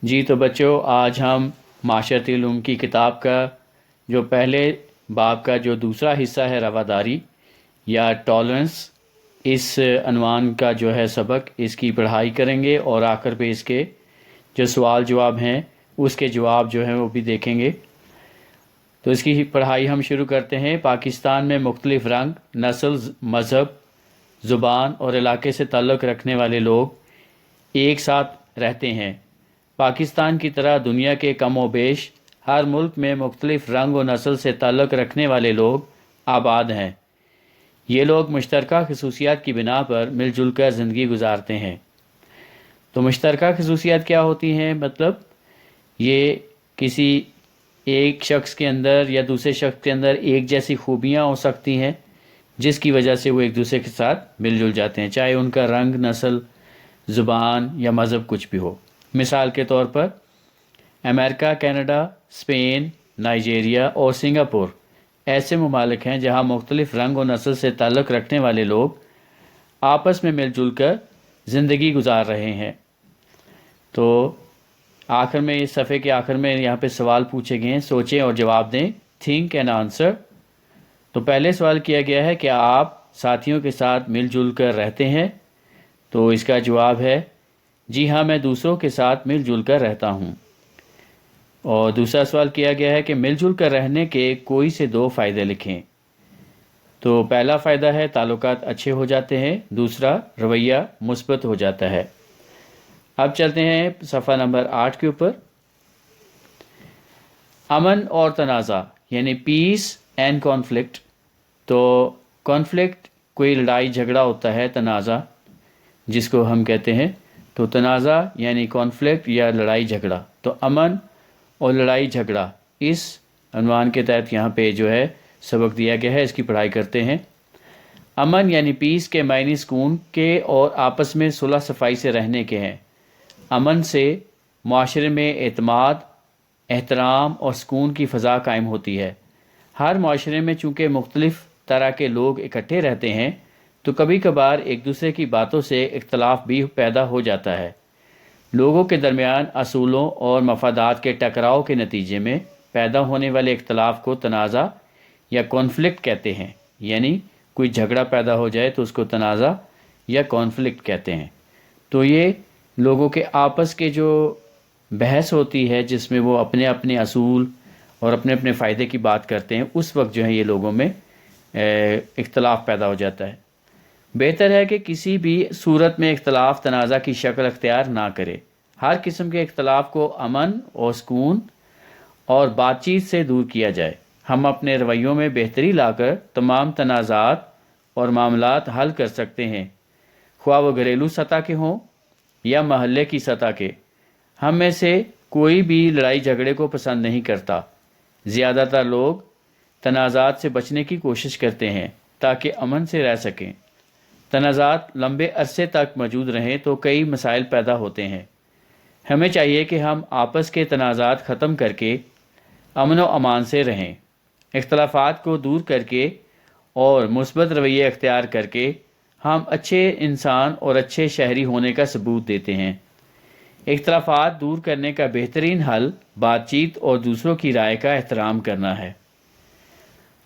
جی تو بچوں، آج ہم معاشرتی علوم کی کتاب کا جو پہلے باب کا جو دوسرا حصہ ہے رواداری یا ٹالرنس، اس عنوان کا جو ہے سبق، اس کی پڑھائی کریں گے اور آخر پہ اس کے جو سوال جواب ہیں اس کے جواب جو ہیں وہ بھی دیکھیں گے۔ تو اس کی پڑھائی ہم شروع کرتے ہیں۔ پاکستان میں مختلف رنگ، نسل، مذہب، زبان اور علاقے سے تعلق رکھنے والے لوگ ایک ساتھ رہتے ہیں۔ پاکستان کی طرح دنیا کے کم و بیش ہر ملک میں مختلف رنگ و نسل سے تعلق رکھنے والے لوگ آباد ہیں۔ یہ لوگ مشترکہ خصوصیات کی بنا پر مل جل کر زندگی گزارتے ہیں۔ تو مشترکہ خصوصیات کیا ہوتی ہیں؟ مطلب یہ کسی ایک شخص کے اندر یا دوسرے شخص کے اندر ایک جیسی خوبیاں ہو سکتی ہیں جس کی وجہ سے وہ ایک دوسرے کے ساتھ مل جل جاتے ہیں، چاہے ان کا رنگ، نسل، زبان یا مذہب کچھ بھی ہو۔ مثال کے طور پر امریکہ، کینیڈا، اسپین، نائجیریا اور سنگاپور ایسے ممالک ہیں جہاں مختلف رنگ و نسل سے تعلق رکھنے والے لوگ آپس میں مل جل کر زندگی گزار رہے ہیں۔ تو آخر میں اس صفحے کے آخر میں یہاں پہ سوال پوچھے گئے ہیں، سوچیں اور جواب دیں۔ Think and answer. تو پہلے سوال کیا گیا ہے کہ آپ ساتھیوں کے ساتھ مل جل کر رہتے ہیں؟ تو اس کا جواب ہے جی ہاں، میں دوسروں کے ساتھ مل جل کر رہتا ہوں۔ اور دوسرا سوال کیا گیا ہے کہ مل جل کر رہنے کے کوئی سے 2 فائدے لکھیں۔ تو پہلا فائدہ ہے تعلقات اچھے ہو جاتے ہیں، دوسرا رویہ مثبت ہو جاتا ہے۔ اب چلتے ہیں صفحہ نمبر 8 کے اوپر۔ امن اور تنازع یعنی پیس اینڈ کانفلکٹ۔ تو کانفلکٹ کوئی لڑائی جھگڑا ہوتا ہے، تنازع جس کو ہم کہتے ہیں، تو تنازع یعنی کانفلکٹ یا لڑائی جھگڑا۔ تو امن اور لڑائی جھگڑا اس عنوان کے تحت یہاں پہ جو ہے سبق دیا گیا ہے، اس کی پڑھائی کرتے ہیں۔ امن یعنی پیس کے معنی سکون کے اور آپس میں صلح صفائی سے رہنے کے ہیں۔ امن سے معاشرے میں اعتماد، احترام اور سکون کی فضا قائم ہوتی ہے۔ ہر معاشرے میں چونکہ مختلف طرح کے لوگ اکٹھے رہتے ہیں تو کبھی کبھار ایک دوسرے کی باتوں سے اختلاف بھی پیدا ہو جاتا ہے۔ لوگوں کے درمیان اصولوں اور مفادات کے ٹکراؤ کے نتیجے میں پیدا ہونے والے اختلاف کو تنازع یا کانفلکٹ کہتے ہیں۔ یعنی کوئی جھگڑا پیدا ہو جائے تو اس کو تنازع یا کانفلکٹ کہتے ہیں۔ تو یہ لوگوں کے آپس کے جو بحث ہوتی ہے جس میں وہ اپنے اپنے اصول اور اپنے اپنے فائدے کی بات کرتے ہیں، اس وقت جو ہے یہ لوگوں میں اختلاف پیدا ہو جاتا ہے۔ بہتر ہے کہ کسی بھی صورت میں اختلاف تنازع کی شکل اختیار نہ کرے۔ ہر قسم کے اختلاف کو امن اور سکون اور بات چیت سے دور کیا جائے۔ ہم اپنے رویوں میں بہتری لا کر تمام تنازعات اور معاملات حل کر سکتے ہیں، خواہ وہ گھریلو سطح کے ہوں یا محلے کی سطح کے۔ ہم میں سے کوئی بھی لڑائی جھگڑے کو پسند نہیں کرتا۔ زیادہ تر لوگ تنازعات سے بچنے کی کوشش کرتے ہیں تاکہ امن سے رہ سکیں۔ تنازعات لمبے عرصے تک موجود رہیں تو کئی مسائل پیدا ہوتے ہیں۔ ہمیں چاہیے کہ ہم آپس کے تنازعات ختم کر کے امن و امان سے رہیں، اختلافات کو دور کر کے اور مثبت رویے اختیار کر کے ہم اچھے انسان اور اچھے شہری ہونے کا ثبوت دیتے ہیں۔ اختلافات دور کرنے کا بہترین حل بات چیت اور دوسروں کی رائے کا احترام کرنا ہے۔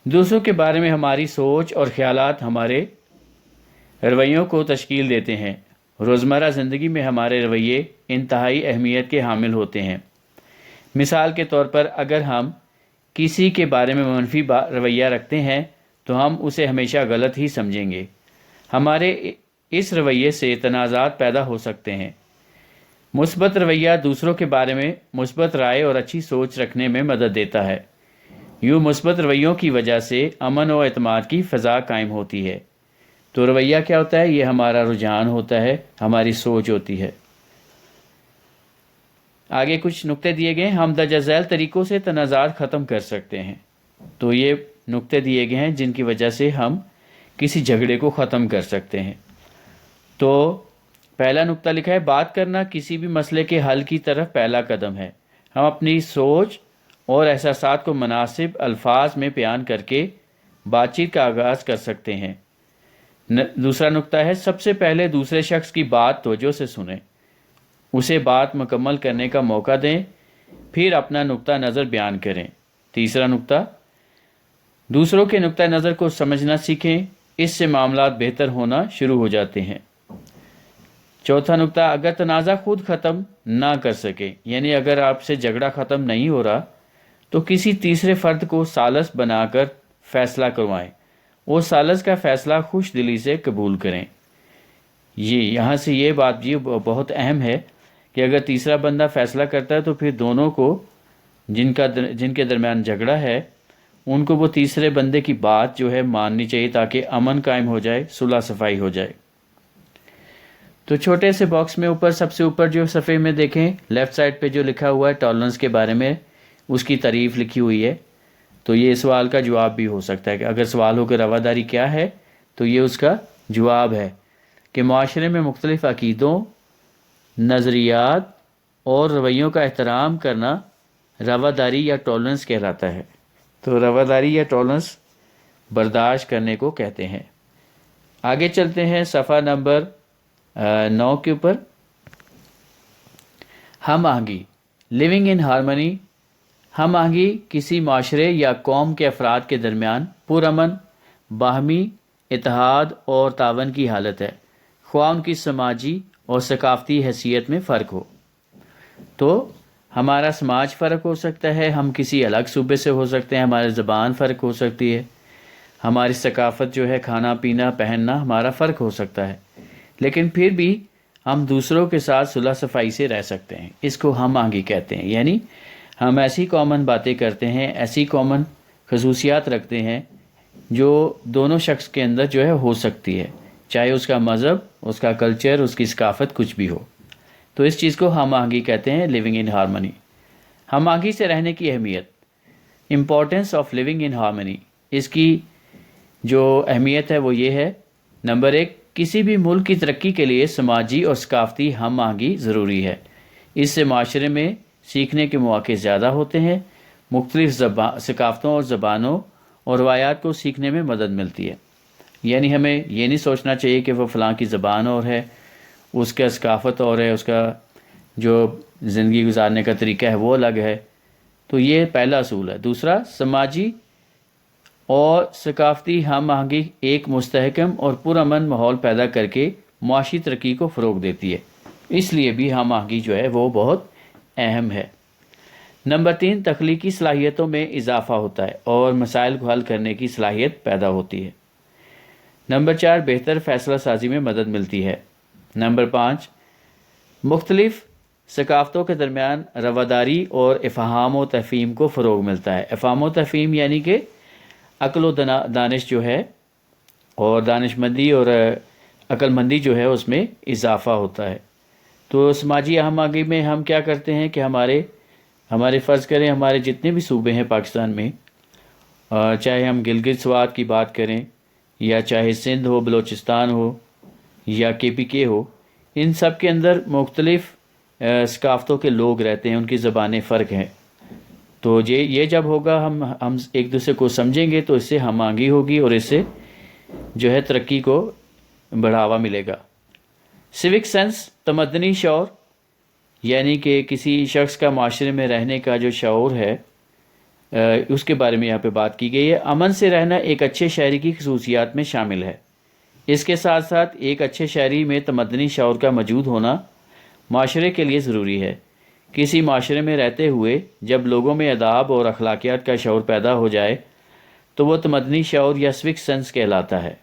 دوسروں کے بارے میں ہماری سوچ اور خیالات ہمارے رویوں کو تشکیل دیتے ہیں۔ روزمرہ زندگی میں ہمارے رویے انتہائی اہمیت کے حامل ہوتے ہیں۔ مثال کے طور پر اگر ہم کسی کے بارے میں منفی رویہ رکھتے ہیں تو ہم اسے ہمیشہ غلط ہی سمجھیں گے۔ ہمارے اس رویے سے تنازعات پیدا ہو سکتے ہیں۔ مثبت رویہ دوسروں کے بارے میں مثبت رائے اور اچھی سوچ رکھنے میں مدد دیتا ہے۔ یوں مثبت رویوں کی وجہ سے امن و اعتماد کی فضا قائم ہوتی ہے۔ تو رویہ کیا ہوتا ہے؟ یہ ہمارا رجحان ہوتا ہے، ہماری سوچ ہوتی ہے۔ آگے کچھ نقطے دیے گئے ہیں، ہم درج ذیل طریقوں سے تنازعات ختم کر سکتے ہیں۔ تو یہ نقطے دیے گئے ہیں جن کی وجہ سے ہم کسی جھگڑے کو ختم کر سکتے ہیں۔ تو پہلا نقطہ لکھا ہے، بات کرنا کسی بھی مسئلے کے حل کی طرف پہلا قدم ہے۔ ہم اپنی سوچ اور احساسات کو مناسب الفاظ میں بیان کر کے بات چیت کا آغاز کر سکتے ہیں۔ دوسرا نقطہ ہے، سب سے پہلے دوسرے شخص کی بات توجہ سے سنیں، اسے بات مکمل کرنے کا موقع دیں، پھر اپنا نقطہ نظر بیان کریں۔ تیسرا نقطہ، دوسروں کے نقطہ نظر کو سمجھنا سیکھیں، اس سے معاملات بہتر ہونا شروع ہو جاتے ہیں۔ چوتھا نقطہ، اگر تنازع خود ختم نہ کر سکے، یعنی اگر آپ سے جھگڑا ختم نہیں ہو رہا تو کسی تیسرے فرد کو ثالث بنا کر فیصلہ کروائیں، وہ ثالث کا فیصلہ خوش دلی سے قبول کریں۔ یہاں سے یہ بات بھی بہت اہم ہے کہ اگر تیسرا بندہ فیصلہ کرتا ہے تو پھر دونوں کو جن کے درمیان جھگڑا ہے ان کو وہ تیسرے بندے کی بات جو ہے ماننی چاہیے تاکہ امن قائم ہو جائے، صلح صفائی ہو جائے۔ تو چھوٹے سے باکس میں اوپر سب سے اوپر جو صفحے میں دیکھیں لیفٹ سائڈ پہ جو لکھا ہوا ہے ٹالرنس کے بارے میں، اس کی تعریف لکھی ہوئی ہے۔ تو یہ سوال کا جواب بھی ہو سکتا ہے کہ اگر سوال ہو کہ رواداری کیا ہے تو یہ اس کا جواب ہے کہ معاشرے میں مختلف عقیدوں، نظریات اور رویوں کا احترام کرنا رواداری یا ٹالرنس کہلاتا ہے۔ تو رواداری یا ٹالرنس برداشت کرنے کو کہتے ہیں۔ آگے چلتے ہیں صفحہ نمبر 9 کے اوپر۔ ہم آہنگی، لیونگ ان ہارمنی۔ ہم آہنگی کسی معاشرے یا قوم کے افراد کے درمیان پرامن، باہمی اتحاد اور تعاون کی حالت ہے، خواہ ان کی سماجی اور ثقافتی حیثیت میں فرق ہو۔ تو ہمارا سماج فرق ہو سکتا ہے، ہم کسی الگ صوبے سے ہو سکتے ہیں، ہماری زبان فرق ہو سکتی ہے، ہماری ثقافت جو ہے، کھانا پینا پہننا ہمارا فرق ہو سکتا ہے، لیکن پھر بھی ہم دوسروں کے ساتھ صلح صفائی سے رہ سکتے ہیں۔ اس کو ہم آہنگی کہتے ہیں، یعنی ہم ایسی کامن باتیں کرتے ہیں، ایسی کامن خصوصیات رکھتے ہیں جو دونوں شخص کے اندر جو ہے ہو سکتی ہے، چاہے اس کا مذہب، اس کا کلچر، اس کی ثقافت کچھ بھی ہو۔ تو اس چیز کو ہم آہنگی کہتے ہیں، لیونگ ان ہارمنی۔ ہم آہنگی سے رہنے کی اہمیت، importance of living in harmony. اس کی جو اہمیت ہے وہ یہ ہے، نمبر 1، کسی بھی ملک کی ترقی کے لیے سماجی اور ثقافتی ہم آہنگی ضروری ہے۔ اس سے معاشرے میں سیکھنے کے مواقع زیادہ ہوتے ہیں، مختلف ثقافتوں اور زبانوں اور روایات کو سیکھنے میں مدد ملتی ہے۔ یعنی ہمیں یہ نہیں سوچنا چاہیے کہ وہ فلاں کی زبان اور ہے، اس کا ثقافت اور ہے، اس کا جو زندگی گزارنے کا طریقہ ہے وہ الگ ہے۔ تو یہ پہلا اصول ہے۔ دوسرا، سماجی اور ثقافتی ہم آہنگی ایک مستحکم اور پرامن ماحول پیدا کر کے معاشی ترقی کو فروغ دیتی ہے، اس لیے بھی ہم آہنگی جو ہے وہ بہت اہم ہے۔ نمبر 3، تخلیقی صلاحیتوں میں اضافہ ہوتا ہے اور مسائل کو حل کرنے کی صلاحیت پیدا ہوتی ہے۔ نمبر 4، بہتر فیصلہ سازی میں مدد ملتی ہے۔ نمبر 5، مختلف ثقافتوں کے درمیان رواداری اور افہام و تفہیم کو فروغ ملتا ہے۔ افہام و تفہیم یعنی کہ عقل و دانش جو ہے، اور دانش مندی اور عقل مندی جو ہے اس میں اضافہ ہوتا ہے۔ تو سماجی ہم آہنگی میں ہم کیا کرتے ہیں کہ ہمارے فرض کریں ہمارے جتنے بھی صوبے ہیں پاکستان میں، چاہے ہم گلگت سوات کی بات کریں یا چاہے سندھ ہو، بلوچستان ہو یا KPK ہو، ان سب کے اندر مختلف ثقافتوں کے لوگ رہتے ہیں، ان کی زبانیں فرق ہیں۔ تو یہ جب ہوگا ہم ایک دوسرے کو سمجھیں گے تو اس سے ہم آہنگی ہوگی اور اس سے جو ہے ترقی کو بڑھاوا ملے گا۔ سیوک سینس، تمدنی شعور، یعنی کہ کسی شخص کا معاشرے میں رہنے کا جو شعور ہے اس کے بارے میں یہاں پہ بات کی گئی ہے۔ امن سے رہنا ایک اچھے شہری کی خصوصیات میں شامل ہے۔ اس کے ساتھ ساتھ ایک اچھے شہری میں تمدنی شعور کا موجود ہونا معاشرے کے لیے ضروری ہے۔ کسی معاشرے میں رہتے ہوئے جب لوگوں میں آداب اور اخلاقیات کا شعور پیدا ہو جائے تو وہ تمدنی شعور یا سیوک سینس کہلاتا ہے۔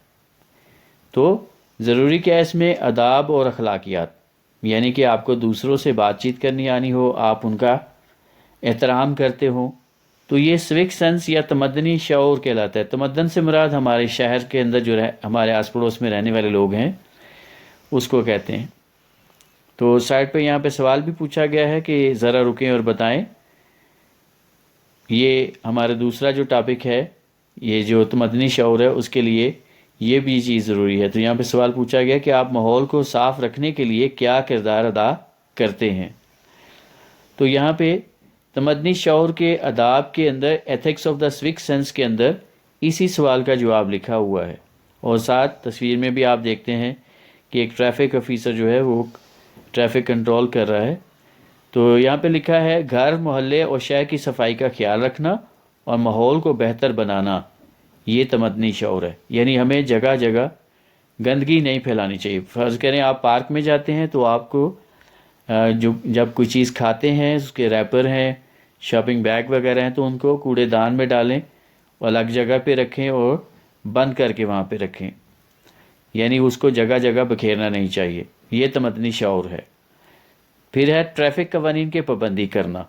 تو ضروری کیا ہے اس میں؟ آداب اور اخلاقیات، یعنی کہ آپ کو دوسروں سے بات چیت کرنی آنی ہو، آپ ان کا احترام کرتے ہوں، تو یہ سیوک سینس یا تمدنی شعور کہلاتا ہے۔ تمدن سے مراد ہمارے شہر کے اندر جو ہمارے آس پڑوس میں رہنے والے لوگ ہیں اس کو کہتے ہیں۔ تو سائٹ پہ یہاں پہ سوال بھی پوچھا گیا ہے کہ ذرا رکیں اور بتائیں۔ یہ ہمارا دوسرا جو ٹاپک ہے، یہ جو تمدنی شعور ہے، اس کے لیے یہ بھی چیز ضروری ہے۔ تو یہاں پہ سوال پوچھا گیا کہ آپ ماحول کو صاف رکھنے کے لیے کیا کردار ادا کرتے ہیں؟ تو یہاں پہ تمدنی شعور کے آداب کے اندر ethics of the civic sense کے اندر اسی سوال کا جواب لکھا ہوا ہے، اور ساتھ تصویر میں بھی آپ دیکھتے ہیں کہ ایک ٹریفک آفیسر جو ہے وہ ٹریفک کنٹرول کر رہا ہے. تو یہاں پہ لکھا ہے گھر، محلے اور شہر کی صفائی کا خیال رکھنا اور ماحول کو بہتر بنانا، یہ تمدنی شعور ہے. یعنی ہمیں جگہ جگہ گندگی نہیں پھیلانی چاہیے. فرض کریں آپ پارک میں جاتے ہیں تو آپ کو جب کوئی چیز کھاتے ہیں، اس کے ریپر ہیں، شاپنگ بیگ وغیرہ ہیں، تو ان کو کوڑے دان میں ڈالیں، الگ جگہ پہ رکھیں اور بند کر کے وہاں پہ رکھیں. یعنی اس کو جگہ جگہ بکھیرنا نہیں چاہیے. یہ تمدنی شعور ہے. پھر ہے ٹریفک قوانین کے پابندی کرنا،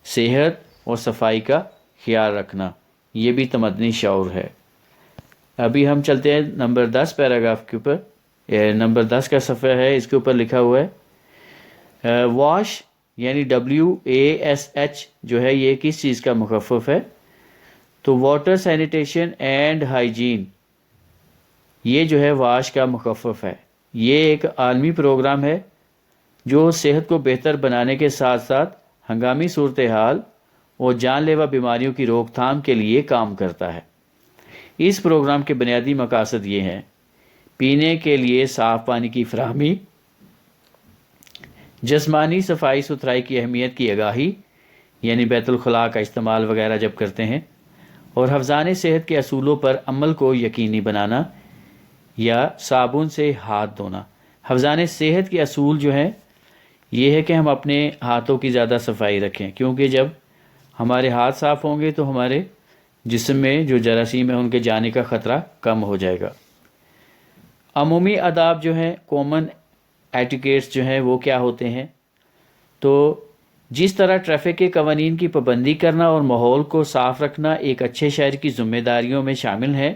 صحت اور صفائی کا خیال رکھنا، یہ بھی تمدنی شعور ہے. ابھی ہم چلتے ہیں نمبر 10 پیراگراف کے اوپر. نمبر 10 کا صفحہ ہے، اس کے اوپر لکھا ہوا ہے واش یعنی WASH جو ہے یہ کس چیز کا مخفف ہے؟ تو واٹر سینیٹیشن اینڈ ہائیجین، یہ جو ہے واش کا مخفف ہے. یہ ایک عالمی پروگرام ہے جو صحت کو بہتر بنانے کے ساتھ ساتھ ہنگامی صورتحال اور جان لیوا بیماریوں کی روک تھام کے لیے کام کرتا ہے. اس پروگرام کے بنیادی مقاصد یہ ہیں: پینے کے لیے صاف پانی کی فراہمی، جسمانی صفائی ستھرائی کی اہمیت کی آگاہی، یعنی بیت الخلاء کا استعمال وغیرہ جب کرتے ہیں، اور حفظان صحت کے اصولوں پر عمل کو یقینی بنانا یا صابن سے ہاتھ دھونا. حفظان صحت کے اصول جو ہیں یہ ہے کہ ہم اپنے ہاتھوں کی زیادہ صفائی رکھیں، کیونکہ جب ہمارے ہاتھ صاف ہوں گے تو ہمارے جسم میں جو جراثیم ہیں ان کے جانے کا خطرہ کم ہو جائے گا. عمومی آداب جو ہیں، کومن ایٹیکیٹس جو ہیں وہ کیا ہوتے ہیں؟ تو جس طرح ٹریفک کے قوانین کی پابندی کرنا اور ماحول کو صاف رکھنا ایک اچھے شہری کی ذمہ داریوں میں شامل ہے،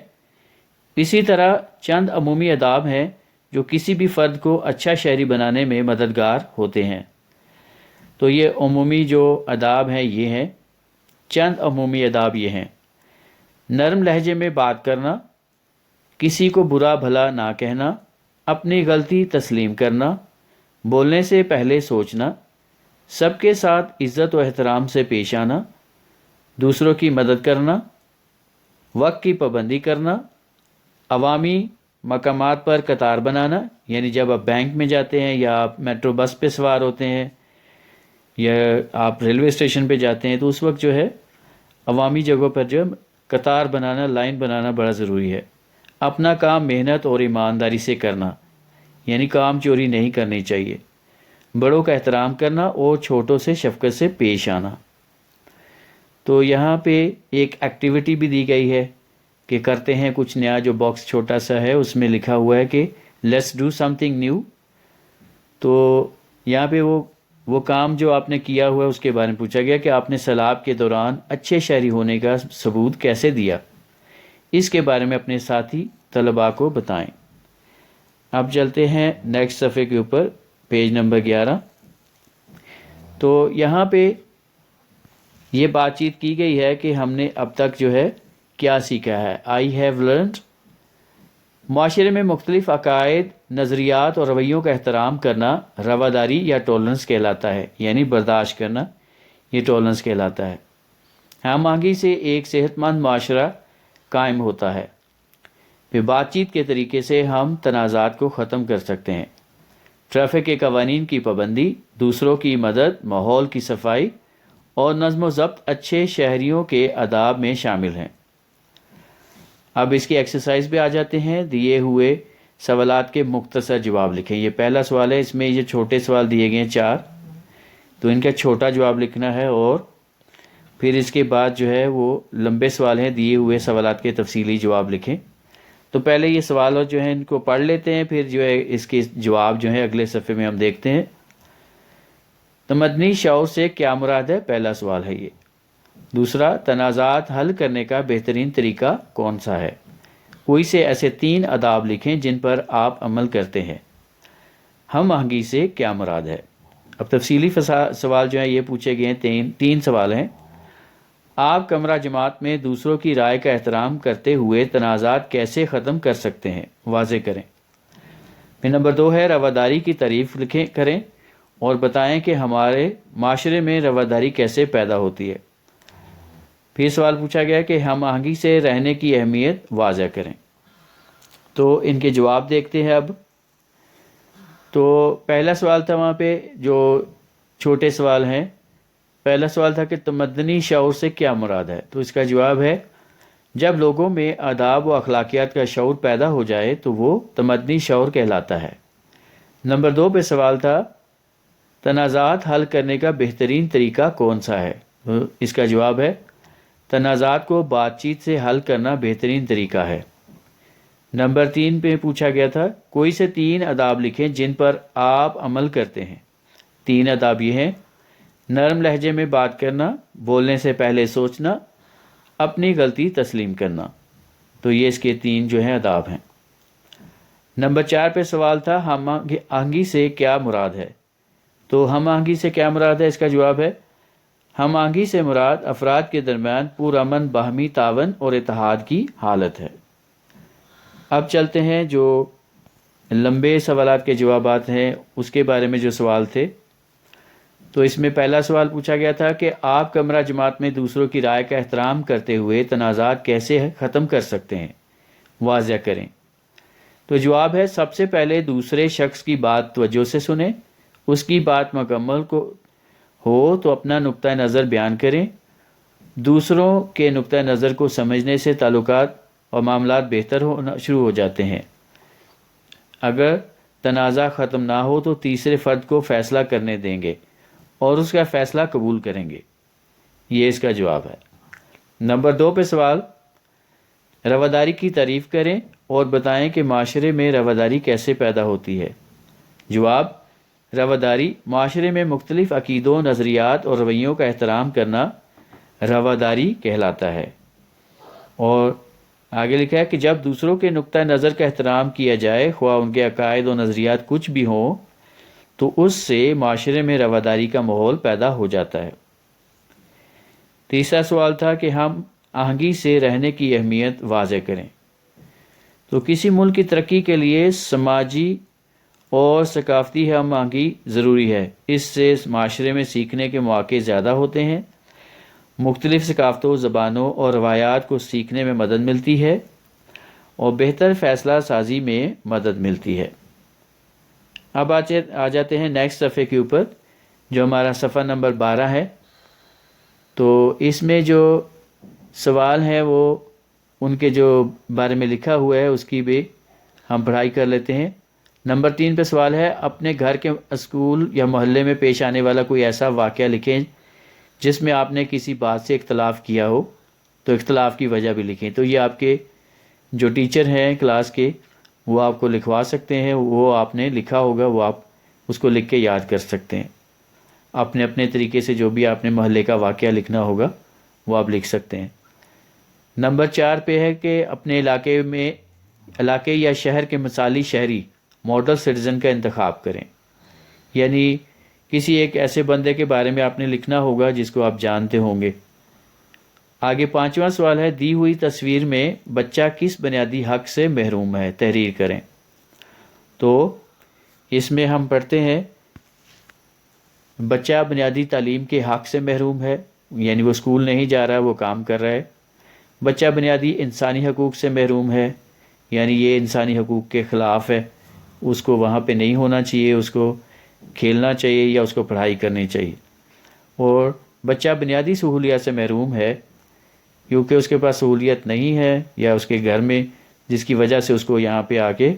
اسی طرح چند عمومی آداب ہیں جو کسی بھی فرد کو اچھا شہری بنانے میں مددگار ہوتے ہیں. تو یہ عمومی جو آداب ہیں یہ ہیں، چند عمومی آداب یہ ہیں: نرم لہجے میں بات کرنا، کسی کو برا بھلا نہ کہنا، اپنی غلطی تسلیم کرنا، بولنے سے پہلے سوچنا، سب کے ساتھ عزت و احترام سے پیش آنا، دوسروں کی مدد کرنا، وقت کی پابندی کرنا، عوامی مقامات پر قطار بنانا، یعنی جب آپ بینک میں جاتے ہیں یا آپ میٹرو بس پہ سوار ہوتے ہیں یا آپ ریلوے اسٹیشن پہ جاتے ہیں تو اس وقت جو ہے عوامی جگہوں پر جو قطار بنانا، لائن بنانا بڑا ضروری ہے. اپنا کام محنت اور ایمانداری سے کرنا، یعنی کام چوری نہیں کرنی چاہیے. بڑوں کا احترام کرنا اور چھوٹوں سے شفقت سے پیش آنا. تو یہاں پہ ایک ایکٹیویٹی بھی دی گئی ہے کہ کرتے ہیں کچھ نیا. جو باکس چھوٹا سا ہے اس میں لکھا ہوا ہے کہ let's do some thing new. تو یہاں پہ وہ کام جو آپ نے کیا ہوا ہے اس کے بارے میں پوچھا گیا کہ آپ نے سیلاب کے دوران اچھے شہری ہونے کا ثبوت کیسے دیا، اس کے بارے میں اپنے ساتھی طلباء کو بتائیں. اب چلتے ہیں نیکسٹ صفحے کے اوپر، پیج نمبر 11. تو یہاں پہ یہ بات چیت کی گئی ہے کہ ہم نے اب تک جو ہے کیا سیکھا ہے. آئی ہیو لرنڈ، معاشرے میں مختلف عقائد، نظریات اور رویوں کا احترام کرنا رواداری یا ٹولرنس کہلاتا ہے، یعنی برداشت کرنا، یہ ٹولرنس کہلاتا ہے. ہم آہنگی سے ایک صحت مند معاشرہ قائم ہوتا ہے. پھر بات چیت کے طریقے سے ہم تنازعات کو ختم کر سکتے ہیں. ٹریفک کے قوانین کی پابندی، دوسروں کی مدد، ماحول کی صفائی اور نظم و ضبط اچھے شہریوں کے آداب میں شامل ہیں. اب اس کی ایکسرسائز پہ آ جاتے ہیں. دیے ہوئے سوالات کے مختصر جواب لکھیں. یہ پہلا سوال ہے، اس میں یہ چھوٹے سوال دیے گئے ہیں 4، تو ان کا چھوٹا جواب لکھنا ہے. اور پھر اس کے بعد جو ہے وہ لمبے سوال ہیں، دیے ہوئے سوالات کے تفصیلی جواب لکھیں. تو پہلے یہ سوالات جو ہیں ان کو پڑھ لیتے ہیں، پھر جو ہے اس کے جواب جو ہیں اگلے صفحے میں ہم دیکھتے ہیں. تمدنی شعور سے کیا مراد ہے؟ پہلا سوال ہے یہ. دوسرا، تنازعات حل کرنے کا بہترین طریقہ کون سا ہے؟ کوئی سے ایسے 3 آداب لکھیں جن پر آپ عمل کرتے ہیں. ہم آہنگی سے کیا مراد ہے؟ اب تفصیلی سوال جو ہیں یہ پوچھے گئے ہیں. 3 سوال ہیں. آپ کمرہ جماعت میں دوسروں کی رائے کا احترام کرتے ہوئے تنازعات کیسے ختم کر سکتے ہیں؟ واضح کریں. پھر نمبر 2 ہے رواداری کی تعریف کریں اور بتائیں کہ ہمارے معاشرے میں رواداری کیسے پیدا ہوتی ہے. پھر سوال پوچھا گیا کہ ہم آہنگی سے رہنے کی اہمیت واضح کریں. تو ان کے جواب دیکھتے ہیں. اب تو پہلا سوال تھا وہاں پہ جو چھوٹے سوال ہیں، پہلا سوال تھا کہ تمدنی شعور سے کیا مراد ہے؟ تو اس کا جواب ہے جب لوگوں میں آداب و اخلاقیات کا شعور پیدا ہو جائے تو وہ تمدنی شعور کہلاتا ہے۔ نمبر 2 پہ سوال تھا تنازعات حل کرنے کا بہترین طریقہ کون سا ہے؟ تو اس کا جواب ہے تنازعات کو بات چیت سے حل کرنا بہترین طریقہ ہے۔ نمبر 3 پہ پوچھا گیا تھا کوئی سے 3 آداب لکھیں جن پر آپ عمل کرتے ہیں۔ 3 آداب یہ ہیں: نرم لہجے میں بات کرنا، بولنے سے پہلے سوچنا، اپنی غلطی تسلیم کرنا۔ تو یہ اس کے 3 جو ہیں آداب ہیں۔ نمبر 4 پہ سوال تھا ہم آہنگی سے کیا مراد ہے؟ تو ہم آہنگی سے کیا مراد ہے؟ اس کا جواب ہے ہم آہنگی سے مراد افراد کے درمیان پرامن باہمی تعاون اور اتحاد کی حالت ہے۔ اب چلتے ہیں جو لمبے سوالات کے جوابات ہیں اس کے بارے میں جو سوال تھے۔ تو اس میں پہلا سوال پوچھا گیا تھا کہ آپ کمرہ جماعت میں دوسروں کی رائے کا احترام کرتے ہوئے تنازعات کیسے ختم کر سکتے ہیں؟ واضح کریں۔ تو جواب ہے سب سے پہلے دوسرے شخص کی بات توجہ سے سنیں، اس کی بات مکمل ہو تو اپنا نقطہ نظر بیان کریں۔ دوسروں کے نقطہ نظر کو سمجھنے سے تعلقات اور معاملات بہتر ہونا شروع ہو جاتے ہیں۔ اگر تنازع ختم نہ ہو تو تیسرے فرد کو فیصلہ کرنے دیں گے اور اس کا فیصلہ قبول کریں گے۔ یہ اس کا جواب ہے۔ نمبر 2 پہ سوال رواداری کی تعریف کریں اور بتائیں کہ معاشرے میں رواداری کیسے پیدا ہوتی ہے۔ جواب رواداری معاشرے میں مختلف عقیدوں، نظریات اور رویوں کا احترام کرنا رواداری کہلاتا ہے۔ اور آگے لکھا ہے کہ جب دوسروں کے نقطہ نظر کا احترام کیا جائے، خواہ ان کے عقائد و نظریات کچھ بھی ہوں، تو اس سے معاشرے میں رواداری کا ماحول پیدا ہو جاتا ہے۔ تیسرا سوال تھا کہ ہم آہنگی سے رہنے کی اہمیت واضح کریں۔ تو کسی ملک کی ترقی کے لیے سماجی اور ثقافتی ہم آہنگی ضروری ہے۔ اس سے معاشرے میں سیکھنے کے مواقع زیادہ ہوتے ہیں، مختلف ثقافتوں، زبانوں اور روایات کو سیکھنے میں مدد ملتی ہے اور بہتر فیصلہ سازی میں مدد ملتی ہے۔ اب آ جاتے ہیں نیکسٹ صفحے کے اوپر جو ہمارا صفحہ نمبر 12 ہے۔ تو اس میں جو سوال ہیں وہ ان کے جو بارے میں لکھا ہوا ہے اس کی بھی ہم پڑھائی کر لیتے ہیں۔ نمبر 3 پہ سوال ہے اپنے گھر کے، اسکول یا محلے میں پیش آنے والا کوئی ایسا واقعہ لکھیں جس میں آپ نے کسی بات سے اختلاف کیا ہو، تو اختلاف کی وجہ بھی لکھیں۔ تو یہ آپ کے جو ٹیچر ہیں کلاس کے وہ آپ کو لکھوا سکتے ہیں، وہ آپ نے لکھا ہوگا، وہ آپ اس کو لکھ کے یاد کر سکتے ہیں۔ اپنے اپنے طریقے سے جو بھی آپ نے محلے کا واقعہ لکھنا ہوگا وہ آپ لکھ سکتے ہیں۔ نمبر 4 پہ ہے کہ اپنے علاقے یا شہر کے مثالی شہری ماڈل سٹیزن کا انتخاب کریں، یعنی کسی ایک ایسے بندے کے بارے میں آپ نے لکھنا ہوگا جس کو آپ جانتے ہوں گے۔ آگے 5واں سوال ہے دی ہوئی تصویر میں بچہ کس بنیادی حق سے محروم ہے؟ تحریر کریں۔ تو اس میں ہم پڑھتے ہیں بچہ بنیادی تعلیم کے حق سے محروم ہے، یعنی وہ اسکول نہیں جا رہا، وہ کام کر رہا ہے۔ بچہ بنیادی انسانی حقوق سے محروم ہے، یعنی یہ انسانی حقوق کے خلاف ہے، اس کو وہاں پہ نہیں ہونا چاہیے، اس کو کھیلنا چاہیے یا اس کو پڑھائی کرنی چاہیے۔ اور بچہ بنیادی سہولیات سے محروم ہے کیونکہ اس کے پاس سہولیت نہیں ہے یا اس کے گھر میں، جس کی وجہ سے اس کو یہاں پہ آ کے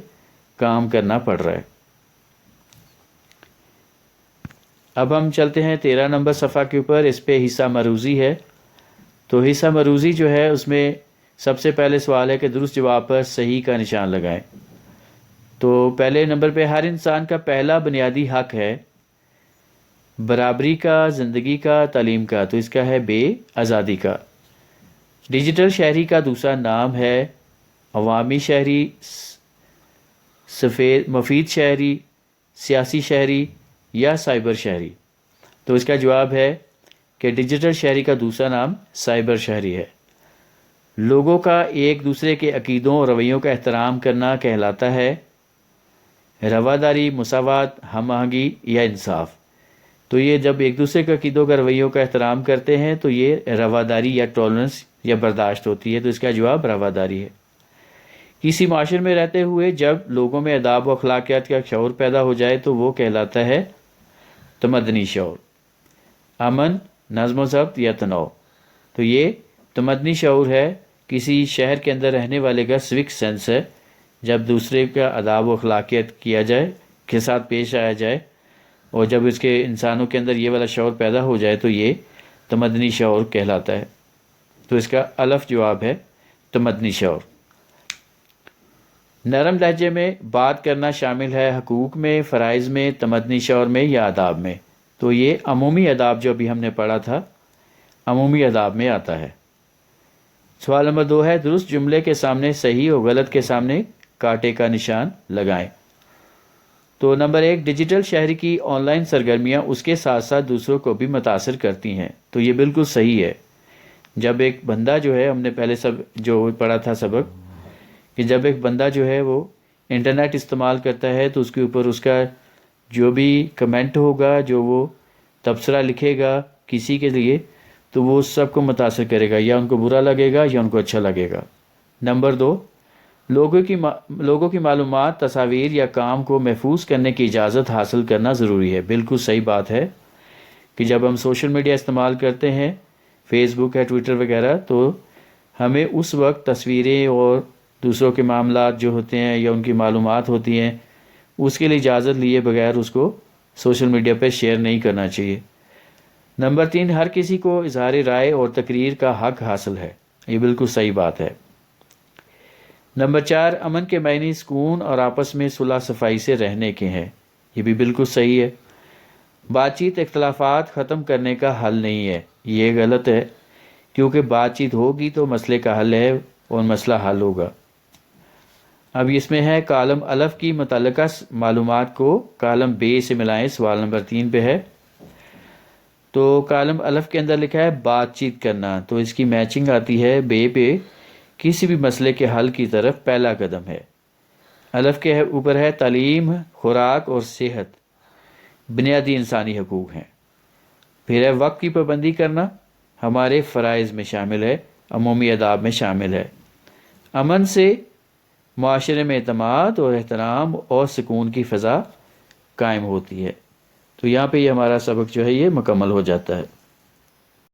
کام کرنا پڑ رہا ہے۔ اب ہم چلتے ہیں 13 نمبر صفحہ کے اوپر، اس پہ حصہ مروزی ہے۔ تو حصہ مروزی جو ہے اس میں سب سے پہلے سوال ہے کہ درست جواب پر صحیح کا نشان لگائیں۔ تو پہلے نمبر پہ ہر انسان کا پہلا بنیادی حق ہے برابری کا، زندگی کا، تعلیم کا، تو اس کا ہے بے آزادی کا۔ ڈیجیٹل شہری کا دوسرا نام ہے عوامی شہری، مفید شہری، سیاسی شہری یا سائبر شہری۔ تو اس کا جواب ہے کہ ڈیجیٹل شہری کا دوسرا نام سائبر شہری ہے۔ لوگوں کا ایک دوسرے کے عقیدوں اور رویوں کا احترام کرنا کہلاتا ہے رواداری، مساوات، ہم آہنگی یا انصاف۔ تو یہ جب ایک دوسرے کے عقیدوں کا، رویوں کا احترام کرتے ہیں تو یہ رواداری یا ٹالرنس یا برداشت ہوتی ہے، تو اس کا جواب رواداری ہے۔ کسی معاشرے میں رہتے ہوئے جب لوگوں میں آداب و اخلاقیات کا شعور پیدا ہو جائے تو وہ کہلاتا ہے تمدنی شعور۔ امن، نظم و ضبط یا تناؤ، تو یہ تمدنی شعور ہے، کسی شہر کے اندر رہنے والے کا سوک سینس ہے، جب دوسرے کا آداب و اخلاقیات کیا جائے کے ساتھ پیش آیا جائے، اور جب اس کے انسانوں کے اندر یہ والا شعور پیدا ہو جائے تو یہ تمدنی شعور کہلاتا ہے۔ تو اس کا الف جواب ہے تمدنی شعور۔ نرم لہجے میں بات کرنا شامل ہے حقوق میں، فرائض میں، تمدنی شعور میں یا آداب میں؟ تو یہ عمومی آداب جو ابھی ہم نے پڑھا تھا، عمومی آداب میں آتا ہے۔ سوال نمبر 2 ہے درست جملے کے سامنے صحیح اور غلط کے سامنے کانٹے کا نشان لگائیں۔ تو نمبر 1، ڈیجیٹل شہری کی آن لائن سرگرمیاں اس کے ساتھ ساتھ دوسروں کو بھی متاثر کرتی ہیں، تو یہ بالکل صحیح ہے۔ جب ایک بندہ جو ہے، ہم نے پہلے جو پڑھا تھا سبق، کہ جب ایک بندہ جو ہے وہ انٹرنیٹ استعمال کرتا ہے تو اس کے اوپر اس کا جو بھی کمنٹ ہوگا، جو وہ تبصرہ لکھے گا کسی کے لیے، تو وہ سب کو متاثر کرے گا، یا ان کو برا لگے گا یا ان کو اچھا لگے گا۔ نمبر 2، لوگوں کی معلومات، تصاویر یا کام کو محفوظ کرنے کی اجازت حاصل کرنا ضروری ہے۔ بالکل صحیح بات ہے کہ جب ہم سوشل میڈیا استعمال کرتے ہیں، فیس بک ہے، ٹویٹر وغیرہ، تو ہمیں اس وقت تصویریں اور دوسروں کے معاملات جو ہوتے ہیں یا ان کی معلومات ہوتی ہیں، اس کے لیے اجازت لیے بغیر اس کو سوشل میڈیا پہ شیئر نہیں کرنا چاہیے۔ نمبر 3، ہر کسی کو اظہار رائے اور تقریر کا حق حاصل ہے۔ یہ بالکل صحیح بات ہے۔ نمبر 4، امن کے معنی سکون اور آپس میں صلح صفائی سے رہنے کے ہیں۔ یہ بھی بالکل صحیح ہے۔ بات چیت اختلافات ختم کرنے کا حل نہیں ہے، یہ غلط ہے، کیونکہ بات چیت ہوگی تو مسئلے کا حل ہے اور مسئلہ حل ہوگا۔ اب اس میں ہے کالم الف کی متعلقہ معلومات کو کالم بے سے ملائیں، سوال نمبر 3 پہ ہے۔ تو کالم الف کے اندر لکھا ہے بات چیت کرنا، تو اس کی میچنگ آتی ہے بے پہ، کسی بھی مسئلے کے حل کی طرف پہلا قدم ہے۔ الف کے اوپر ہے تعلیم، خوراک اور صحت بنیادی انسانی حقوق ہیں۔ پھر ہے وقت کی پابندی کرنا، ہمارے فرائض میں شامل ہے، عمومی آداب میں شامل ہے۔ امن سے معاشرے میں اعتماد اور احترام اور سکون کی فضا قائم ہوتی ہے۔ تو یہاں پہ یہ ہمارا سبق جو ہے یہ مکمل ہو جاتا ہے۔